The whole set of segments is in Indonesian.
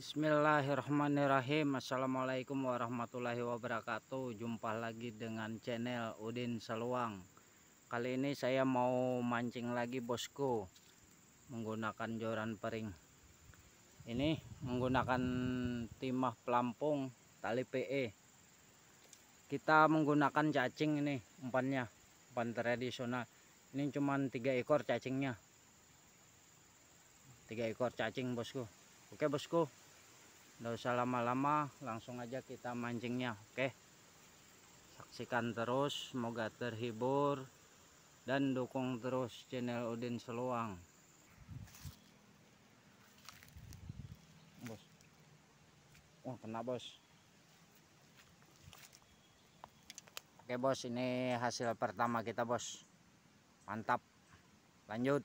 Bismillahirrahmanirrahim. Assalamualaikum warahmatullahi wabarakatuh. Jumpa lagi dengan channel Udin Seluang. Kali ini saya mau mancing lagi bosku, menggunakan joran pering. Ini menggunakan timah pelampung tali PE. Kita menggunakan cacing, ini umpannya, umpan tradisional. Ini cuman 3 ekor cacingnya, 3 ekor cacing bosku. Oke bosku, nggak usah lama-lama, langsung aja kita mancingnya. Oke, saksikan terus, semoga terhibur dan dukung terus channel Udin Seluang. Bos, oh kena bos. Oke bos, ini hasil pertama kita bos, mantap. Lanjut.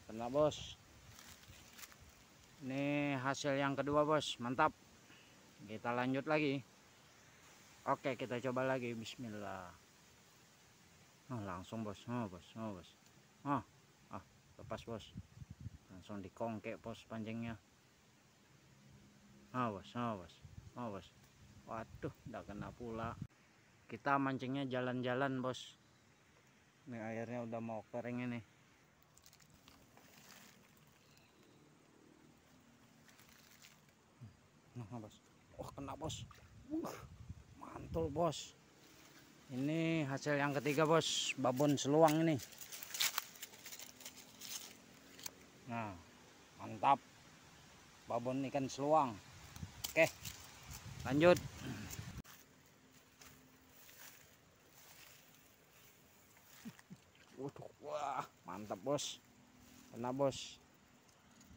Kena bos. Ini hasil yang kedua bos, mantap. Kita lanjut lagi. Oke, kita coba lagi. Bismillah. Oh, langsung bos. Oh bos, oh bos. Lepas bos. Langsung dikongkek bos pancingnya. Oh bos, oh bos, oh bos. Waduh, udah kena pula. Kita mancingnya jalan-jalan bos. Ini airnya udah mau kering ini. Nah bos, oh kena bos, mantul bos. Ini hasil yang ketiga bos, babon seluang ini. Nah mantap, babon ikan seluang. Oke, lanjut. Waduh, wah mantap bos, kena bos.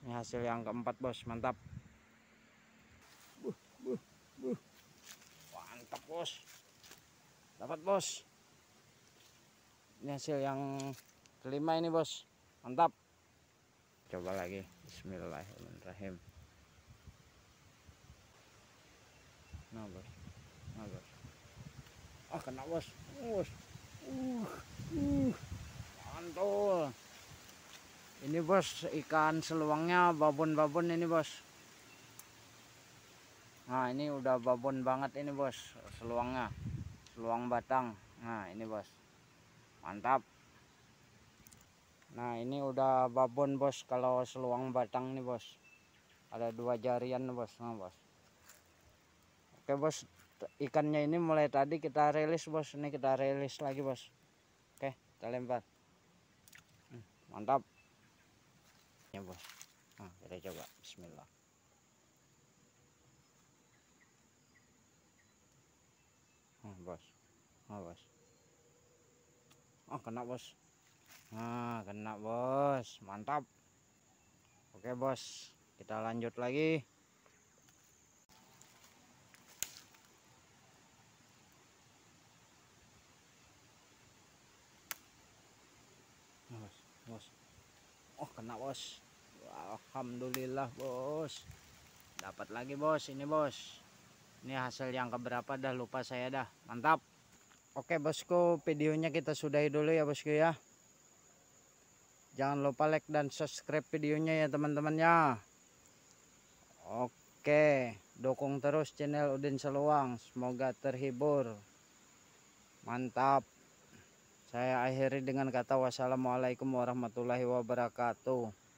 Ini hasil yang keempat bos, mantap. Mantap bos, dapat bos. Ini hasil yang kelima ini bos, mantap. Coba lagi. Bismillahirrahmanirrahim. Nah bos, nah bos. Kena bos, bos. Mantul. Ini bos, ikan seluangnya babon-babon ini bos. Nah ini udah babon banget ini bos, seluangnya, seluang batang. Nah ini bos, mantap. Nah ini udah babon bos, kalau seluang batang nih bos, ada 2 jarian bos. Nah bos, oke bos, ikannya ini mulai tadi kita rilis bos, ini kita rilis lagi bos. Oke, kita lempar. Mantap ya bos. Nah kita coba. Bismillah. Bos, bos. Kena bos. Nah kena bos, mantap. Oke bos, kita lanjut lagi. Bos, bos. Kena bos. Alhamdulillah bos, dapat lagi bos. Ini bos, ini hasil yang keberapa dah, lupa saya dah. Mantap. Oke bosku, videonya kita sudahi dulu ya bosku ya. Jangan lupa like dan subscribe videonya ya teman-teman ya. Oke, dukung terus channel Udin Seluang, semoga terhibur. Mantap. Saya akhiri dengan kata wassalamualaikum warahmatullahi wabarakatuh.